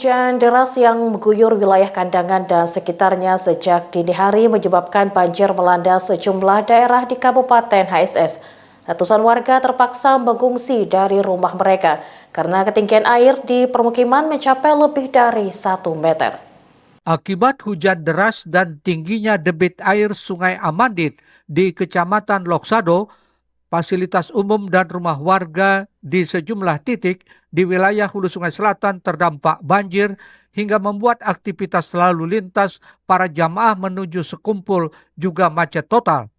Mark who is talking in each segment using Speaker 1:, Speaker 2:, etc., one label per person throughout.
Speaker 1: Hujan deras yang mengguyur wilayah Kandangan dan sekitarnya sejak dini hari menyebabkan banjir melanda sejumlah daerah di Kabupaten HSS. Ratusan warga terpaksa mengungsi dari rumah mereka karena ketinggian air di permukiman mencapai lebih dari 1 meter.
Speaker 2: Akibat hujan deras dan tingginya debit air Sungai Amandit di Kecamatan Loksado, fasilitas umum dan rumah warga di sejumlah titik di wilayah Hulu Sungai Selatan terdampak banjir hingga membuat aktivitas lalu lintas para jamaah menuju sekumpul juga macet total.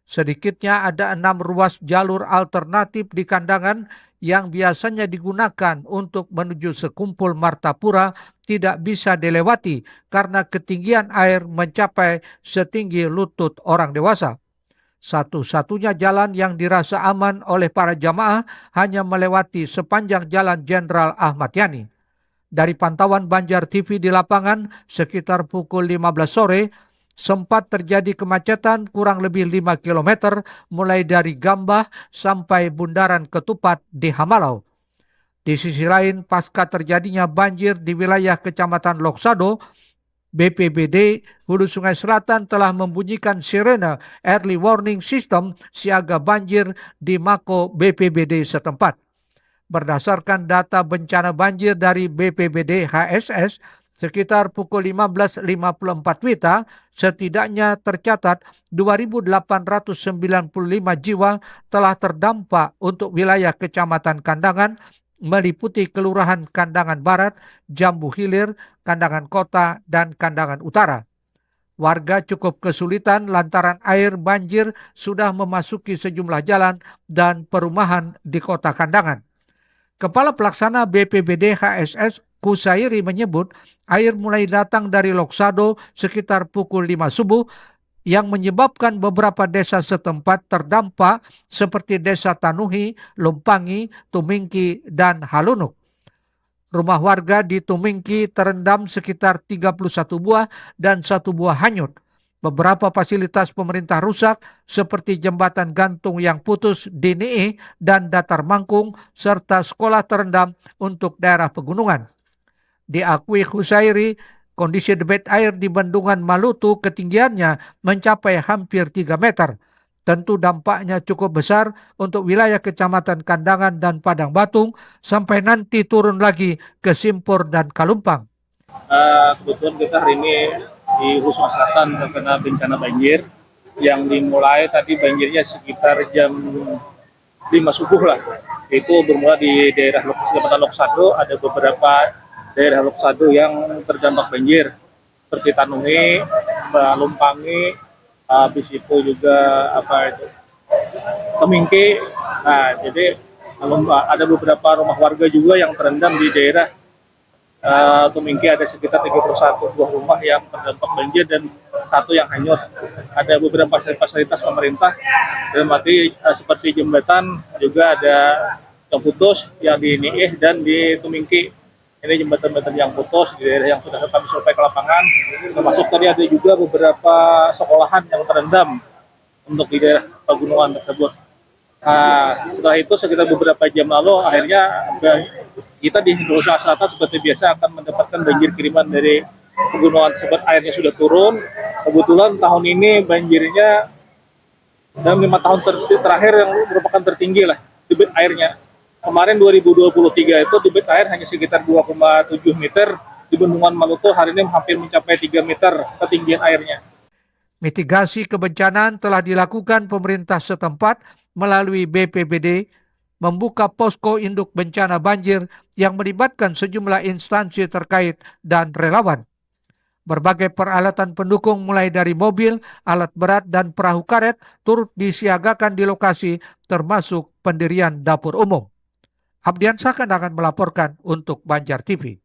Speaker 2: Sedikitnya ada 6 ruas jalur alternatif di Kandangan yang biasanya digunakan untuk menuju sekumpul Martapura tidak bisa dilewati karena ketinggian air mencapai setinggi lutut orang dewasa. Satu-satunya jalan yang dirasa aman oleh para jamaah hanya melewati sepanjang Jalan Jenderal Ahmad Yani. Dari pantauan Banjar TV di lapangan, sekitar pukul 15 sore, sempat terjadi kemacetan kurang lebih 5 km mulai dari Gambah sampai Bundaran Ketupat di Hamalau. Di sisi lain, pasca terjadinya banjir di wilayah Kecamatan Loksado, BPBD Hulu Sungai Selatan telah membunyikan sirene early warning system siaga banjir di Mako BPBD setempat. Berdasarkan data bencana banjir dari BPBD HSS, sekitar pukul 15.54 WITA, setidaknya tercatat 2.895 jiwa telah terdampak untuk wilayah Kecamatan Kandangan, meliputi Kelurahan Kandangan Barat, Jambu Hilir, Kandangan Kota, dan Kandangan Utara. Warga cukup kesulitan lantaran air banjir sudah memasuki sejumlah jalan dan perumahan di kota Kandangan. Kepala Pelaksana BPBD HSS Kusairi menyebut air mulai datang dari Loksado sekitar pukul 5 subuh yang menyebabkan beberapa desa setempat terdampak seperti Desa Tanuhi, Lumpangi, Tumingki, dan Halunuk. Rumah warga di Tumingki terendam sekitar 31 buah dan 1 buah hanyut. Beberapa fasilitas pemerintah rusak seperti jembatan gantung yang putus di Nii dan Datar Mangkung serta sekolah terendam untuk daerah pegunungan. Diakui Husairi, kondisi debit air di Bendungan Malutu ketinggiannya mencapai hampir 3 meter. Tentu dampaknya cukup besar untuk wilayah Kecamatan Kandangan dan Padang Batung sampai nanti turun lagi ke Simpur dan Kalumpang.
Speaker 3: Kebetulan kita hari ini di Hulu Sungai Selatan terkena bencana banjir yang dimulai tadi banjirnya sekitar jam 5 subuh lah. Itu bermula di daerah Kecamatan Loksado, ada beberapa daerah Loksado yang terdampak banjir seperti Tanuhi, Lumpangi, habis itu juga Temingki. Nah, jadi ada beberapa rumah warga juga yang terendam di daerah Tumingki, ada sekitar 31 buah rumah yang terdampak banjir dan 1 yang hanyut. Ada beberapa fasilitas pemerintah dalam arti seperti jembatan juga ada yang putus yang di Niih dan di Tumingki. Ini jembatan-jembatan yang putus di daerah yang sudah kami survei ke lapangan. Termasuk tadi ada juga beberapa sekolahan yang terendam untuk di daerah pegunungan tersebut. Nah, setelah itu sekitar beberapa jam lalu akhirnya kita di Hulu Sungai Selatan seperti biasa akan mendapatkan banjir kiriman dari pegunungan tersebut. Airnya sudah turun. Kebetulan tahun ini banjirnya dalam 5 tahun terakhir yang merupakan tertinggi lah debit airnya. Kemarin 2023 itu debit air hanya sekitar 2,7 meter di Bendungan Malutu, hari ini hampir mencapai 3 meter ketinggian airnya.
Speaker 2: Mitigasi kebencanaan telah dilakukan pemerintah setempat melalui BPBD, membuka posko induk bencana banjir yang melibatkan sejumlah instansi terkait dan relawan. Berbagai peralatan pendukung mulai dari mobil, alat berat, dan perahu karet turut disiagakan di lokasi termasuk pendirian dapur umum. Abdiansah Kandangan melaporkan untuk Banjar TV.